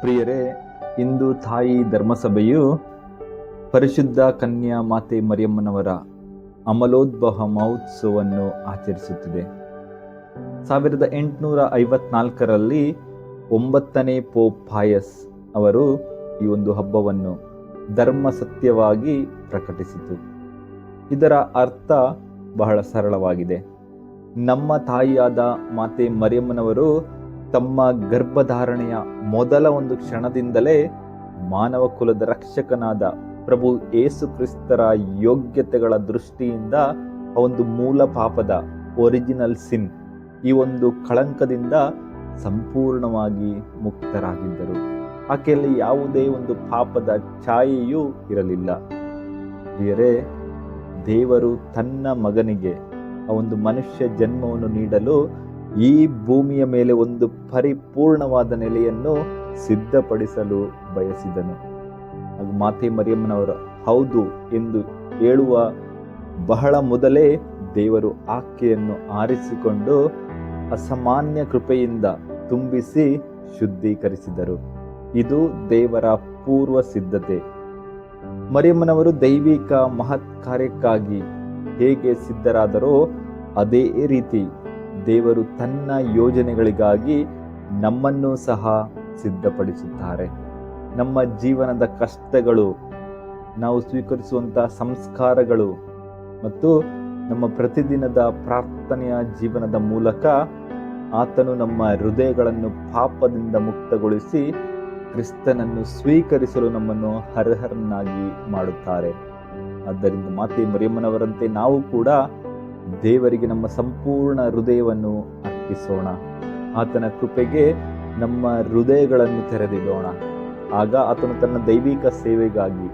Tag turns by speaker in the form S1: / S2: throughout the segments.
S1: ಪ್ರಿಯರೇ, ಇಂದು ತಾಯಿ ಧರ್ಮಸಭೆಯು ಪರಿಶುದ್ಧ ಕನ್ಯಾ ಮಾತೆ ಮರಿಯಮ್ಮನವರ ಅಮಲೋದ್ಭವ ಮಹೋತ್ಸವವನ್ನು ಆಚರಿಸುತ್ತಿದೆ. 1854ರಲ್ಲಿ 9ನೇ ಪೋಪ್ ಪಾಯಸ್ ಅವರು ಈ ಒಂದು ಹಬ್ಬವನ್ನು ಧರ್ಮ ಸತ್ಯವಾಗಿ ಪ್ರಕಟಿಸಿತು. ಇದರ ಅರ್ಥ ಬಹಳ ಸರಳವಾಗಿದೆ. ನಮ್ಮ ತಾಯಿಯಾದ ಮಾತೆ ಮರಿಯಮ್ಮನವರು ತಮ್ಮ ಗರ್ಭಧಾರಣೆಯ ಮೊದಲ ಒಂದು ಕ್ಷಣದಿಂದಲೇ ಮಾನವ ಕುಲದ ರಕ್ಷಕನಾದ ಪ್ರಭು ಯೇಸು ಕ್ರಿಸ್ತರ ಯೋಗ್ಯತೆಗಳ ದೃಷ್ಟಿಯಿಂದ ಆ ಒಂದು ಮೂಲ ಪಾಪದ ಒರಿಜಿನಲ್ ಸಿನ್, ಈ ಒಂದು ಕಳಂಕದಿಂದ ಸಂಪೂರ್ಣವಾಗಿ ಮುಕ್ತರಾಗಿದ್ದರು. ಆಕೆಯಲ್ಲಿ ಯಾವುದೇ ಒಂದು ಪಾಪದ ಛಾಯೆಯೂ ಇರಲಿಲ್ಲ. ಪ್ರಿಯರೇ, ದೇವರು ತನ್ನ ಮಗನಿಗೆ ಆ ಒಂದು ಮನುಷ್ಯ ಜನ್ಮವನ್ನು ನೀಡಲು ಈ ಭೂಮಿಯ ಮೇಲೆ ಒಂದು ಪರಿಪೂರ್ಣವಾದ ನೆಲೆಯನ್ನು ಸಿದ್ಧಪಡಿಸಲು ಬಯಸಿದನು. ಹಾಗೂ ಮಾತೆ ಮರಿಯಮ್ಮನವರು ಹೌದು ಎಂದು ಹೇಳುವ ಬಹಳ ಮೊದಲೇ ದೇವರು ಆಕೆಯನ್ನು ಆರಿಸಿಕೊಂಡು ಅಸಾಮಾನ್ಯ ಕೃಪೆಯಿಂದ ತುಂಬಿಸಿ ಶುದ್ಧೀಕರಿಸಿದರು. ಇದು ದೇವರ ಪೂರ್ವ ಸಿದ್ಧತೆ. ಮರಿಯಮ್ಮನವರು ದೈವಿಕ ಮಹತ್ ಕಾರ್ಯಕ್ಕಾಗಿ ಹೇಗೆ ಸಿದ್ಧರಾದರೋ ಅದೇ ರೀತಿ ದೇವರು ತನ್ನ ಯೋಜನೆಗಳಿಗಾಗಿ ನಮ್ಮನ್ನು ಸಹ ಸಿದ್ಧಪಡಿಸುತ್ತಾರೆ. ನಮ್ಮ ಜೀವನದ ಕಷ್ಟಗಳು, ನಾವು ಸ್ವೀಕರಿಸುವಂತಹ ಸಂಸ್ಕಾರಗಳು ಮತ್ತು ನಮ್ಮ ಪ್ರತಿದಿನದ ಪ್ರಾರ್ಥನೆಯ ಜೀವನದ ಮೂಲಕ ಆತನು ನಮ್ಮ ಹೃದಯಗಳನ್ನು ಪಾಪದಿಂದ ಮುಕ್ತಗೊಳಿಸಿ ಕ್ರಿಸ್ತನನ್ನು ಸ್ವೀಕರಿಸಲು ನಮ್ಮನ್ನು ಅರ್ಹರನ್ನಾಗಿ ಮಾಡುತ್ತಾರೆ. ಆದ್ದರಿಂದ ಮಾತೆ ಮರಿಯಮ್ಮನವರಂತೆ ನಾವು ಕೂಡ ದೇವರಿಗೆ ನಮ್ಮ ಸಂಪೂರ್ಣ ಹೃದಯವನ್ನು ಅರ್ಪಿಸೋಣ. ಆತನ ಕೃಪೆಗೆ ನಮ್ಮ ಹೃದಯಗಳನ್ನು ತೆರೆದಿಡೋಣ. ಆಗ ಆತನು ತನ್ನ ದೈವಿಕ ಸೇವೆಗಾಗಿ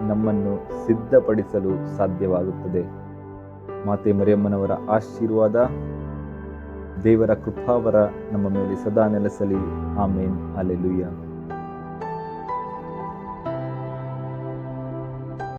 S1: ನಮ್ಮನ್ನು ಸಿದ್ಧಪಡಿಸಲು ಸಾಧ್ಯವಾಗುತ್ತದೆ. ಮಾತೆ ಮರಿಯಮ್ಮನವರ ಆಶೀರ್ವಾದ, ದೇವರ ಕೃಪಾವರ ನಮ್ಮ ಮೇಲೆ ಸದಾ ನೆಲೆಸಲಿ. ಆಮೇನ್. ಹಲ್ಲೆಲೂಯಾ.